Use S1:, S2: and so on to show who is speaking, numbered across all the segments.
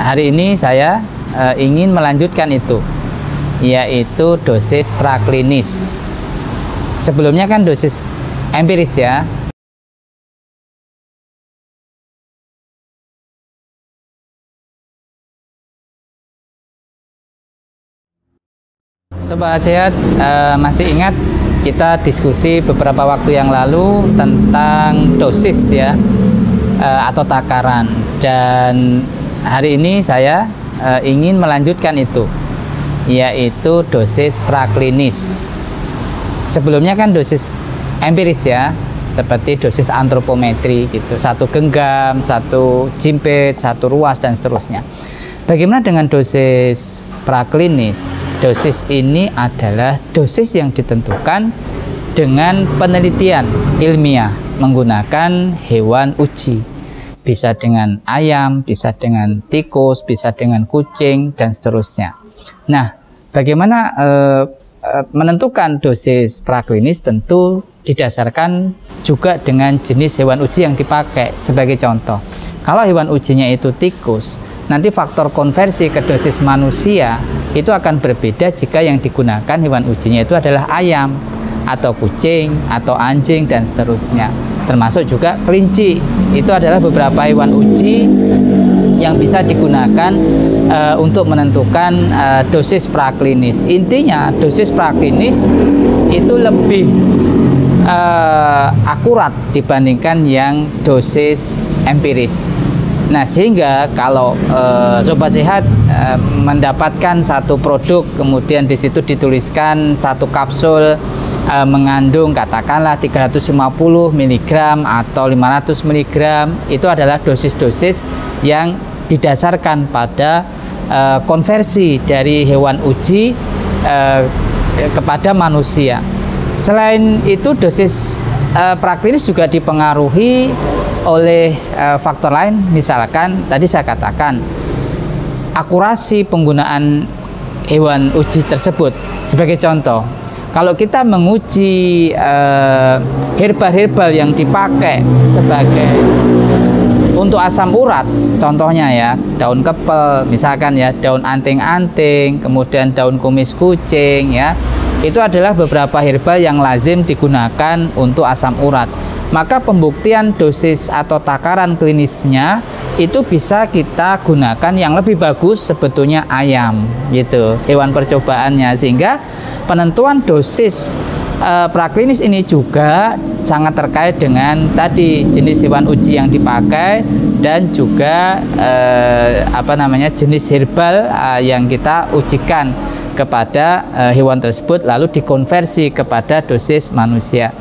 S1: hari ini saya ingin melanjutkan itu, yaitu dosis praklinis. Sebelumnya kan dosis empiris ya. Sobat Sehat, masih ingat kita diskusi beberapa waktu yang lalu tentang dosis ya, atau takaran, dan hari ini saya ingin melanjutkan itu, yaitu dosis praklinis. Sebelumnya kan dosis empiris ya, seperti dosis antropometri gitu, 1 genggam, 1 jimpit, 1 ruas, dan seterusnya. Bagaimana dengan dosis praklinis? Dosis ini adalah dosis yang ditentukan dengan penelitian ilmiah menggunakan hewan uji. Bisa dengan ayam, bisa dengan tikus, bisa dengan kucing, dan seterusnya. Nah, bagaimana menentukan dosis praklinis? Tentu didasarkan juga dengan jenis hewan uji yang dipakai. Sebagai contoh, kalau hewan ujinya itu tikus, nanti faktor konversi ke dosis manusia itu akan berbeda jika yang digunakan hewan ujinya itu adalah ayam, atau kucing, atau anjing, dan seterusnya. Termasuk juga kelinci. Itu adalah beberapa hewan uji yang bisa digunakan untuk menentukan dosis praklinis. Intinya dosis praklinis itu lebih akurat dibandingkan yang dosis empiris. Nah, sehingga kalau Sobat Sehat mendapatkan satu produk, kemudian di situ dituliskan satu kapsul mengandung katakanlah 350 mg atau 500 mg, itu adalah dosis-dosis yang didasarkan pada konversi dari hewan uji kepada manusia. Selain itu, dosis praklinis juga dipengaruhi oleh faktor lain. Misalkan tadi saya katakan akurasi penggunaan hewan uji tersebut. Sebagai contoh, kalau kita menguji herbal-herbal yang dipakai sebagai untuk asam urat, contohnya ya, daun kepel misalkan ya, daun anting-anting, kemudian daun kumis kucing ya, itu adalah beberapa herbal yang lazim digunakan untuk asam urat. Maka pembuktian dosis atau takaran klinisnya itu bisa kita gunakan yang lebih bagus sebetulnya ayam gitu, hewan percobaannya. Sehingga penentuan dosis praklinis ini juga sangat terkait dengan tadi jenis hewan uji yang dipakai dan juga jenis herbal yang kita ujikan kepada hewan tersebut, lalu dikonversi kepada dosis manusia.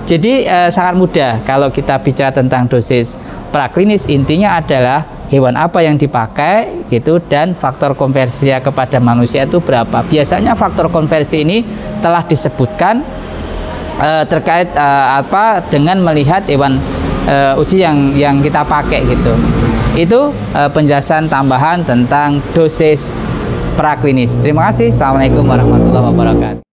S1: Jadi sangat mudah kalau kita bicara tentang dosis praklinis. Intinya adalah hewan apa yang dipakai gitu, dan faktor konversi kepada manusia itu berapa. Biasanya faktor konversi ini telah disebutkan terkait dengan melihat hewan uji yang kita pakai gitu. Itu penjelasan tambahan tentang dosis praklinis. Terima kasih. Assalamualaikum warahmatullahi wabarakatuh.